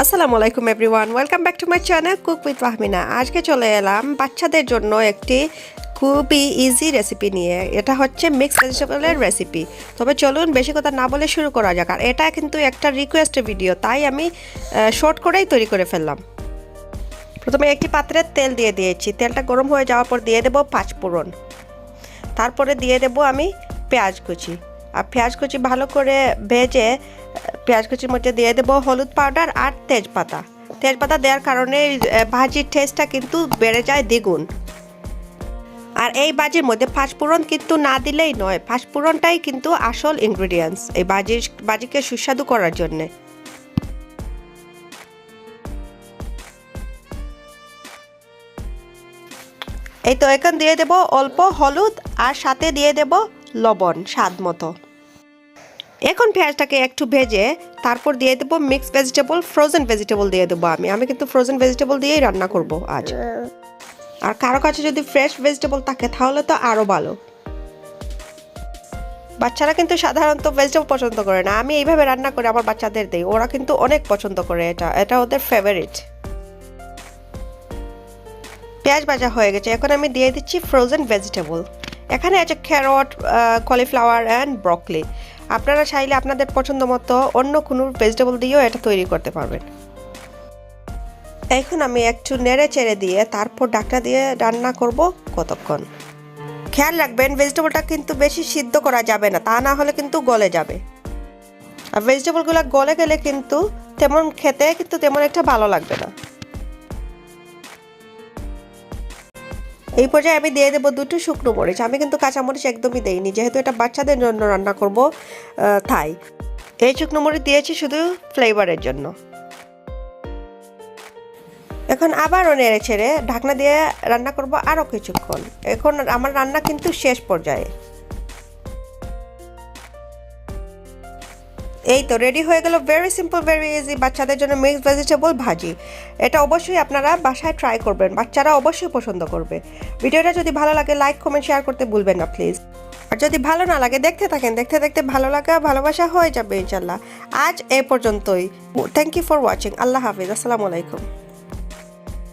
আসসালামু আলাইকুম everyone, welcome back to my channel cook with Fahmina. আজকে চলে এলাম বাচ্চাদের জন্য একটি খুবই ইজি রেসিপি নিয়ে। এটা হচ্ছে মিক্সড ভেজিটেবলের রেসিপি। তবে চলুন বেশি কথা না বলে শুরু করা যাক। আর এটা কিন্তু একটা রিকোয়েস্টের ভিডিও, তাই আমি শর্ট করেই তৈরি করে ফেললাম। প্রথমে একটি পাত্রে তেল দিয়ে দিয়েছি। তেলটা গরম হয়ে যাওয়ার পর দিয়ে দেবো পাঁচফোড়ন। তারপরে দিয়ে দেবো আমি পেঁয়াজ কুচি। আর পেঁয়াজ কুচি ভালো করে ভেজে পেঁয়াজ কুচির মধ্যে দিয়ে দেবো হলুদ পাউডার আর তেজপাতা। তেজপাতা দেওয়ার কারণে ভাজির টেস্টটা কিন্তু বেড়ে যায় দ্বিগুণ। আর এই ভাজির মধ্যে পাঁচফোড়ন কিন্তু না দিলেই নয়, পাঁচফোড়নটাই কিন্তু আসল ইনগ্রিডিয়েন্টস এই ভাজিকে সুস্বাদু করার জন্যে। এই তো এখন দিয়ে দেব অল্প হলুদ আর সাথে দিয়ে দেব লবণ স্বাদ মতো। এখন পেঁয়াজটাকে একটু ভেজে তারপর দিয়ে দেবো মিক্সড ভেজিটেবল, ফ্রোজেন ভেজিটেবল দিয়ে দেবো। আমি কিন্তু ফ্রোজেন ভেজিটেবল দিয়েই রান্না করব আজ। আর কারো কাছে যদি ফ্রেশ ভেজিটেবল থাকে তাহলে তো আরও ভালো। বাচ্চারা কিন্তু সাধারণত ভেজিটেবল পছন্দ করে না, আমি এইভাবে রান্না করে আমার বাচ্চাদের দিই, ওরা কিন্তু অনেক পছন্দ করে। এটা ওদের ফেভারিট। পেঁয়াজ ভাজা হয়ে গেছে, এখন আমি দিয়ে দিচ্ছি ফ্রোজেন ভেজিটেবল। এখানে আছে ক্যারট, কলিফ্লাওয়ার অ্যান্ড ব্রকলি। আপনারা চাইলে আপনাদের পছন্দ মতো অন্য কোনো ভেজিটেবল দিয়েও এটা তৈরি করতে পারবেন। এখন আমি একটু নেড়ে চেড়ে দিয়ে তারপর ঢাকনা দিয়ে রান্না করব কতক্ষণ। খেয়াল রাখবেন ভেজিটেবলটা কিন্তু বেশি সিদ্ধ করা যাবে না, তা না হলে কিন্তু গলে যাবে। আর ভেজিটেবলগুলো গলে গেলে কিন্তু খেতে কিন্তু তেমন একটা ভালো লাগবে না। এই পর্যায়ে আমি দিয়ে দেবো দুটো শুকনো মরিচ। আমি কিন্তু কাঁচামরিচ একদমই দেইনি, যেহেতু এটা বাচ্চাদের জন্য রান্না করব তাই। এই শুকনো মরিচ দিয়েছি শুধু ফ্লেভারের জন্য। এখন আবারও নেড়ে ছেড়ে ঢাকনা দিয়ে রান্না করব আরও কিছুক্ষণ। এখন আমার রান্না কিন্তু শেষ পর্যায়ে। এই তো রেডি হয়ে গেল ভেরি সিম্পল ভেরি ইজি বাচ্চাদের জন্য মিক্সড ভেজিটেবল ভাজি। এটা অবশ্যই আপনারা বাসায় ট্রাই করবেন, বাচ্চারা অবশ্যই পছন্দ করবে। ভিডিওটা যদি ভালো লাগে লাইক কমেন্ট শেয়ার করতে ভুলবেন না প্লিজ। আর যদি ভালো না লাগে দেখতে থাকেন, দেখতে দেখতে ভালো লাগা ভালোবাসা হয়ে যাবে ইনশাল্লাহ। আজ এই পর্যন্তই। Thank you for watching. আল্লাহ হাফিজ। আসসালামু আলাইকুম।